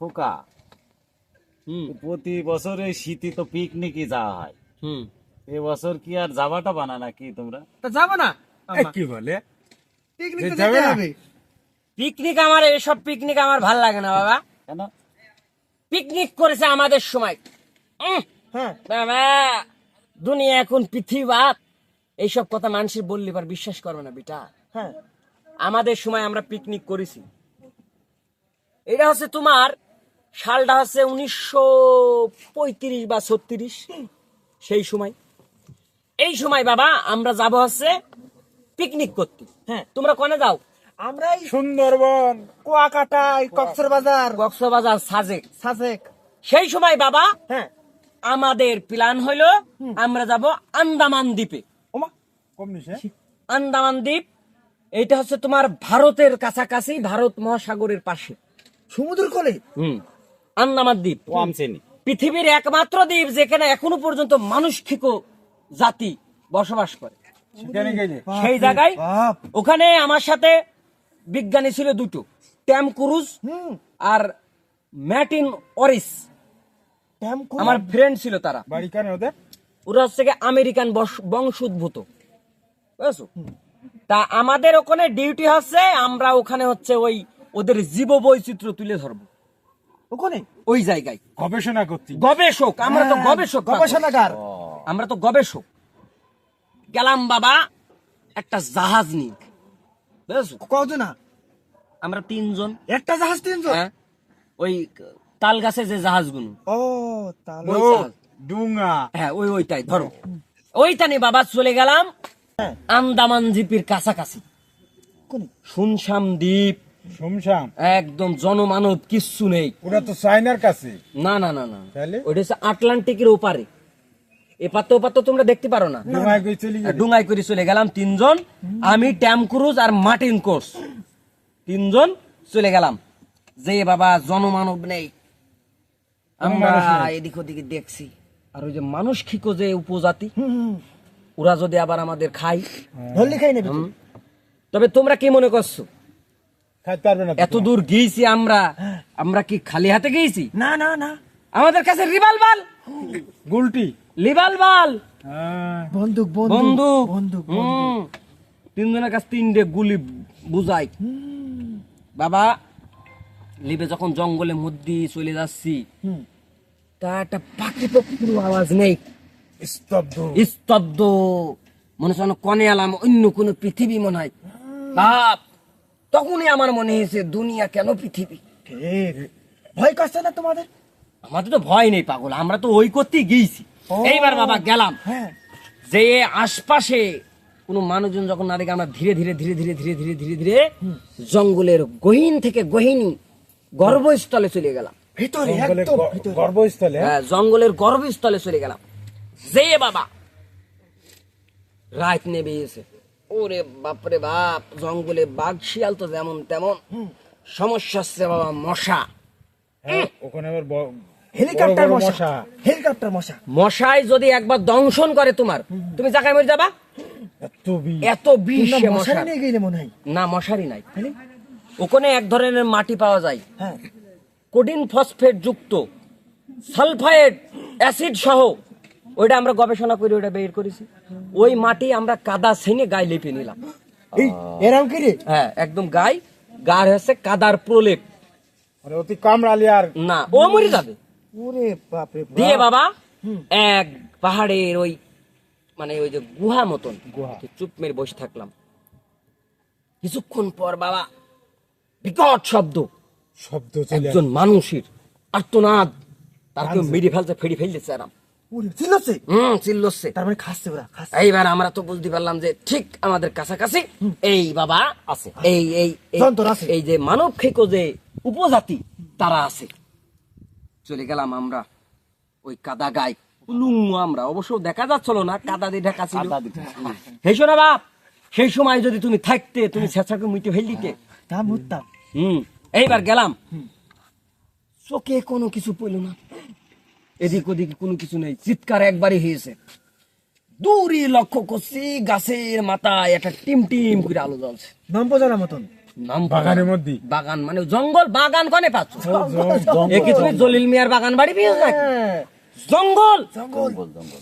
খোকা, প্রতি বছর এই শীতে তো পিকনিকে যাওয়া হয়। এবছর কি আর যাবাটা বানা নাকি তোমরা? তা যাবো না কি বলে পিকনিক যে তো যাবে যেতে না? হবে। পিকনিক আমার এসব পিকনিক আমার ভাল লাগে না বাবা। কেন? পিকনিক করেছে আমাদের সময়। হ্যাঁ বাবা, দুনিয়া এখন পৃথিবীবাদ, এইসব কথা মানুষের বললে পার বিশ্বাস করবে না বেটা। হ্যাঁ আমাদের সময় আমরা পিকনিক করেছি। এটা হচ্ছে তোমার সালটা হচ্ছে 1935 বা 36, সেই সময়। এই সময় বাবা আমরা যাব হচ্ছে পিকনিক করতে। হ্যাঁ। তোমরা কোনে যাও? আমরা এই সুন্দরবন কুয়াকাটা কক্সবাজার কক্সবাজার, সাজেক। সাজেক। সেই সময় বাবা হ্যাঁ আমাদের প্ল্যান হইলো আমরা যাব আন্দামান দ্বীপে। ওমা কম নিছে আন্দামান দ্বীপ এটা হচ্ছে তোমার ভারতের কাছাকাছি, ভারত মহাসাগরের পাশে। সমুদ্র কোলে আন্দামান দ্বীপ কম শ্রেণী। পৃথিবীর একমাত্র দ্বীপ যেখানে এখনো পর্যন্ত মানুষখিক জাতি বসবাস করে। সেখানে গেলে সেই জায়গায় বাপ। ওখানে আমার সাথে বিজ্ঞানী ছিল দুটো, ট্যাম ক্রুজ আর ম্যাটিন অরিস। ট্যাম কোলে। আমার ফ্রেন্ড ছিল তারা। বাড়ি কানে ওদের ওরা হচ্ছে গিয়ে আমেরিকান বংশোদ্ভূত, বুঝছো? তা আমাদের ওখানে ডিউটি হচ্ছে আমরা ওখানে হচ্ছে ওই ওদের জীব বৈচিত্র্য তুলে ধরবো ওখানে ওই জায়গায়। গবেষণা করতে গবেষক, আমরা তো হ্যাঁ, গবেষক, গবেষণাগার। আমরা তো গবেষক। গেলাম বাবা একটা জাহাজ নিয়ে, বুঝছো? কজনা? আমরা 3 জন। একটা জাহাজ 3 জন? হ্যাঁ, ওই তাল গাছে যে জাহাজগুলো, ও তাহলে ওই ও জাহাজ। ডুঙ্গা হ্যাঁ ওইটাই ধরো। ওইটানে বাবা চলে গেলাম হ্যাঁ। আন্দামান দ্বীপের কাছাকাছি। কোনে? শুনশাম দ্বীপ, শুমশাম একদম জনমানব কিচ্ছু নেই। ওরা তো চায়নার কাছে না না না না, তাহলে? ওইটা হচ্ছে আটলান্টিকের ওপারে। এপার তো ওপার তো তোমরা দেখতে পারো না। ডুঙ্গায় কই চলে গেলে ডুঙ্গাই করে চলে গেলাম 3 জন, আমি ট্যাম ক্রুজ আর মার্টিন কোর্স, 3 জন চলে গেলাম। যে বাবা জনমানব নেই, আমরা মানুষ নেই। এদিক ওদিকে দেখছি। আর ওই যে মানুষ খিকো যে উপজাতি, ওরা যদি আবার আমাদের খাই। ধরলি খাই নেবে তো? তবে তোমরা কি মনে করছো খাইতে পারবে না তো এত দূর গিয়েছি আমরা, আমরা কি খালি হাতে গিয়েছি? না না না আমাদের কাছে রিভলভার, গুলটি লিভালভার, হ্যাঁ বন্দুক বন্দুক। বন্দুক হুম, 3 জনের কাছে 3টে গুলি বুঝাই। বাবা লিবে যখন জঙ্গলের মধ্যে চলে যাচ্ছি, তা একটা পাখি পক্ষীর আওয়াজ নেই, স্তব্ধ স্তব্ধ। মনে হচ্ছে কনে আলাম অন্য কোন পৃথিবী মনে হয়। বাপ, তখনই আমার মনে হয়েছে দুনিয়া কেন পৃথিবী। ঠিক। ভয় করছে না তোমাদের? আমাদের তো ভয় নেই পাগল, আমরা তো ওই করতেই গিয়েছি। ও। এইবার বাবা গেলাম, হ্যাঁ যে আশপাশে কোনো মানুষজন যখন না দেখে আমরা ধীরে ধীরে ধীরে ধীরে ধীরে ধীরে ধীরে ধীরে জঙ্গলের গহীন থেকে গহীনি গর্ভস্থলে চলে গেলাম। ভিতরে জঙ্গলে একদম ভিতরে। গর্ভস্থলে হ্যাঁ, জঙ্গলের গর্ভস্থলে চলে গেলাম। যে বাবা রাত নেমে এসে, ওরে বাপরে বাপ, জঙ্গলে বাঘ শিয়াল তো যেমন তেমন, সমস্যা হচ্ছে বাবা মশা। হ্যাঁ, ওখানে আবার হেলিকপ্টার বড় বড় মশা। হেলিকপ্টার মশা। মশায় যদি একবার দংশন করে তোমার, তুমি জায়গায় মরে যাবা। এত বিষ। এত বিষ তোমরা সে মশারি মশার। নিয়ে গেলে মনে হয়। না, মশারি নাই। তাহলে? ওখানে এক ধরনের মাটি পাওয়া যায়, হ্যাঁ কোডিন ফসফেট যুক্ত, সালফাইড অ্যাসিড সহ। ওইটা আমরা গবেষণা করে ওটা বের করেছি। ওই মাটি আমরা কাদা ছেনে গায়ে লেপে নিলাম। এই এরকম কি রে? হ্যাঁ, একদম গায়ে হচ্ছে কাদার প্রলেপ। মানে অতি কামড়ালি আর না, ও মরে যাবে। ওরে বাপ রে দিয়ে বাপ। বাবা এক পাহাড়ের ওই মানে ওই যে গুহা মতন চুপ মেরে বসে থাকলাম। কিছুক্ষণ পর বাবা বিকট শব্দ, শব্দ চলে একজন মানুষের আর্তনাদ, তার কেউ মেরে ফেলছে, ফেড়ে ফেলছে আরাম। ওরে চিল্লাচ্ছে। চিল্লচ্ছে। তার মানে খাচ্ছে ওরা, খাচ্ছে। এইবার আমরা তো বুঝতে পারলাম যে ঠিক আমাদের কাছাকাছি এই বাবা আছে, এই এই এই- যন্ত্র আছে। এই যে মানব খেকো যে উপজাতি তারা আছে। চলে গেলাম আমরা ওই কাদা গায়ে, আমরা অবশ্য দেখা যাচ্ছিল না, কাদা দিয়ে ঢাকা ছিল। হেসো না বাপ, সেই সময় যদি তুমি থাকতে, তুমি ছেঁচাকে মুইতে ফেল দিতে। তা মুত্তাম। এইবার গেলাম, চোখে কোনো কিছু পড়ল না, এদিক ওদিকে কোনো কিছু নেই, চিৎকার একবারই হয়েছে। দূরে লক্ষ্য করছি গাছের মাথায় একটা টিম টিম করে আলো জ্বলছে। নম্বর জানার মতন। নাম বাগানের মধ্যে বাগান মানে জঙ্গল, বাগান কনে পাচ্ছ? এ কি তুমি জলিল মিয়ার বাগান বাড়ি পেয়েছ নাকি? জঙ্গল,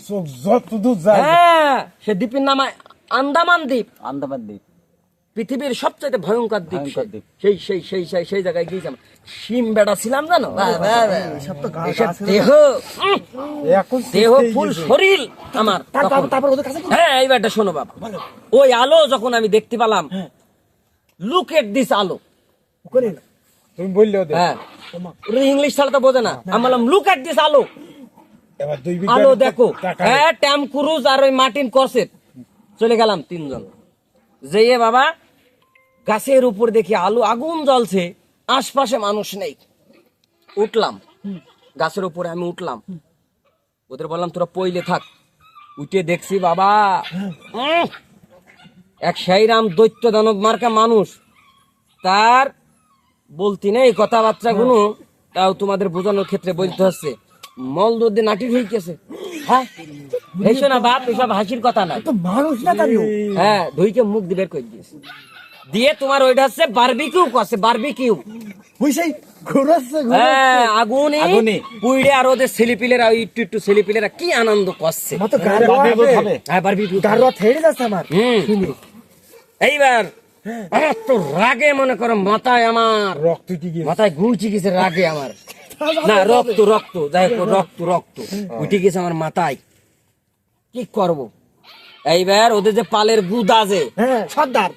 চোখ যত দূর যায় হ্যাঁ। সে দ্বীপের নাম আন্দামান দ্বীপ, আন্দামান দ্বীপ। পৃথিবীর সবচেয়ে ভয়ঙ্কর দ্বীপ। ভয়ঙ্কর দ্বীপ। সেই জায়গায় গিয়েছিলাম। শিম বেড়া ছিলাম জানো, সব তো এসব দেহ এখন দেহ ফুল শরীর আমার। তারপর ওদের কাছে হ্যাঁ, এইবারটা শোনো বাবা, ওই আলো যখন আমি দেখতে পেলাম, লুক এট দিস আলো, করে না তুমি বললে ওদের হ্যাঁ, ওরা ইংলিশ ছাড়া তো বোঝে না। আমি বললাম লুক এট দিস আলো, এবার দুই আলো বিঘা দেখো। টাকা হ্যাঁ, ট্যাম ক্রুজ আর ওই মার্টিন কসেট চলে গেলাম তিনজন। যেয়ে বাবা গাছের উপর দেখি আলো, আগুন জ্বলছে, আশপাশে মানুষ নেই। উঠলাম গাছের উপরে, আমি উঠলাম, ওদের বললাম তোরা পইলে থাক। উঠে দেখছি বাবা, এক সাইরাম দৈত্য দানব মার্কা মানুষ, তার বলতি নেই কথাবার্তা গুলো, তাও তোমাদের বোঝানোর ক্ষেত্রে বলতে হচ্ছে। মল দুধে নাটি হইতেছে। হ্যাঁ, হেসো না বাপ, এসব হাসির কথা না। তো মানুষ না তারিও হ্যাঁ, ধুইকে মুখ দিয়ে বের করে দিয়েছে। দিয়ে তোমার ওইটা হচ্ছে বারবিকিউ করছে, বারবিকিউ। ওই সেই ঘোরাচ্ছে হ্যাঁ, আগুনে আগুনে। পুইড়ে আর ওদের ছেলেপিলেরা, একটু ছেলেপিলেরা কি আনন্দ করছে। মত গাড়ি খাবে। হ্যাঁ, বারবিকিউ। গাড়ি থেড়ে যাচ্ছে আমার হুম। শুনি এইবার আমার তো রাগে মনে করো মাথায়, আমার রক্ত টিকে মাথায় ঘুরছি গেছে রাগে আমার। না, রক্ত রক্ত, যাই হোক, রক্ত রক্ত উঠে গেছে আমার মাথায়। কি করব? এইবার ওদের যে পালের গুদা যে হ্যাঁ সর্দার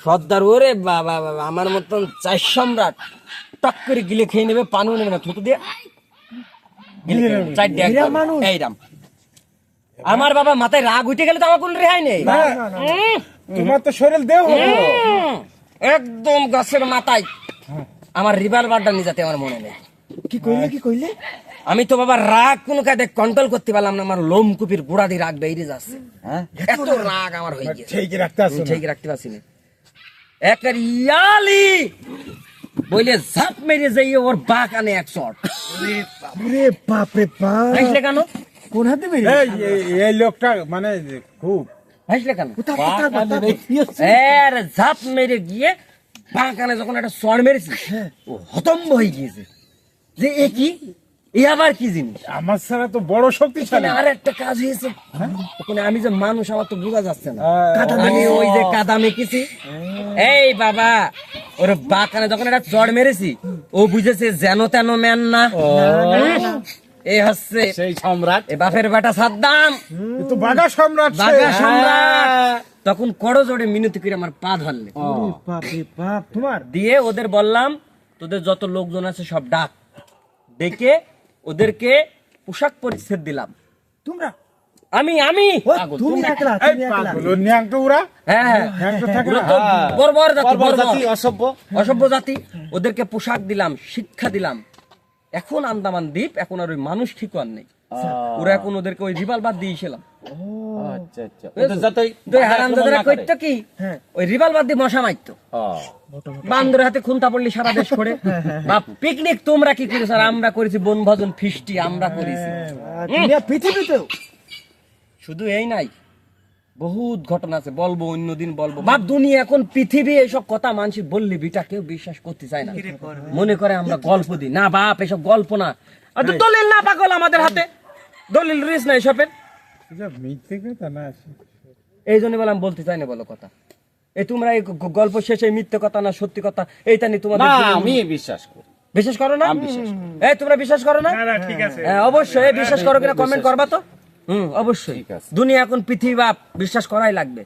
সর্দার, ওরে বাবা বাবা, আমার মতন 4 সম্রাট টক করে গিলে খেয়ে নেবে, পানিও নেবে না, থুতু দিয়ে গিলে খেয়ে নেবে, 4 ড্যাগ বিরাট করে। মানুষ। এইরাম আমার বাবা মাথায় রাগ উঠে গেলে তো আমার কোনো রেহাই নেই। তোমার তো শরীর দেহ একদম গাছের মাথায় আমার রিভলভারটা নিয়ে যেতে আমার মনে নেই। কি কইলে আমি তো বাবা রাগ কোনো কাজে কন্ট্রোল করতে পারলাম না, আমার লোম কুপির গোড়া দিয়ে রাগ বেরিয়ে যাচ্ছে। হ্যাঁ, এত রাগ আমার হয়ে গেছে, ঠিক রাখতে আসো না। ঠিক রাখতে পারছি না। একের ইয়ালি বইলে ঝাপ মেরে যাই ওর বাগানে এক শট। ওরে বাপ রে বাপ হাসলে কেন? কোন হাতে বেরিয়ে এই লোকটা মানে খুব হাসলে কেন? বাগানে রেখে এর ঝাপ মেরে গিয়ে বাগানে যখন একটা শট মেরেছি, ও হতম্ব হয়ে গিয়েছে যে এ কি, এ আবার কি জিনিস। আমার ছাড়া তো বড় শক্তিশালী। আর একটা কাজ হয়েছে, ওখানে আমি যে মানুষ, আমার তো বোঝা যাচ্ছে না। হ্যাঁ, আমি ওই যে কাদা মেখেছি, এই বাবা ওর বাগানে যখন একটা চড় মেরেছি, ও বুঝেছে যেন তেন ম্যান না। এই হচ্ছে সেই সম্রাট। এ বাপের বেটা সাদ্দাম, এ তো বাঘা সম্রাট সে। বাঘা সম্রাট। তখন করো জোরে মিনতি করে আমার পা ধরলে, বাপ রে বাপ তোমার দিয়ে ওদের বললাম তোদের যত লোকজন আছে সব ডাক, ডেকে ওদেরকে পোশাক পরিচ্ছেদ দিলাম। তোমরা আমি তুমি একলা এই তুমি একলা পাগল, ও ন্যাংটো উড়া। হ্যাঁ, ন্যাংটো থাকে ওরা না। তো বর্বর জাতি, বর্বর বর্বর। জাতি, অসভ্য। অসভ্য জাতি। ওদেরকে পোশাক দিলাম, শিক্ষা দিলাম। এখন আন্দামান দ্বীপ, এখন আর ওই মানুষ ঠিক আর নেই। ওরা এখন ওদেরকে ওই রিভলভার দিয়েছিলাম। আচ্ছা আচ্ছা, ওদের যাতে হারামজাদারা আক্রমণ না করে। করতো কি, ওই রিভলভার দিয়ে মশা মারতো। বান্দরের হাতে খুন্তা পড়লি সারা দেশ করে। বা পিকনিক তোমরা কি করেছো আর আমরা করেছি বনভোজন ফিস্টি, আমরা করেছি। দুনিয়া পৃথিবীতেও শুধু এই নাই, বহুত ঘটনা আছে, বলবো অন্যদিন বলবো। বাপ দুনিয়া এখন পৃথিবী এসব কথা মানুষ বললি বিটা কেউ বিশ্বাস করতে চায় না, মনে করে আমরা গল্প দিই। না বাপ, এসব গল্প না। আর তো দলিল না পাগল, আমাদের হাতে দলিল রিস না এসবের। এসব মিথ্যে কথা না। এই জন্য বললাম বলতে চাই না বলো কথা। এই তোমরা এই গল্প শেষে মিথ্যে কথা না সত্যি কথা এইটা নিয়ে তোমাদের না, জীবন- আমি বিশ্বাস করি। বিশ্বাস করো না? আমি বিশ্বাস এই তোমরা বিশ্বাস করো না? ঠিক আছে। হ্যাঁ, অবশ্যই বিশ্বাস করো কিনা কমেন্ট করবা তো। অবশ্যই। ঠিক আছে। দুনিয়া এখন পৃথিবী বাপ, বিশ্বাস করাই লাগবে।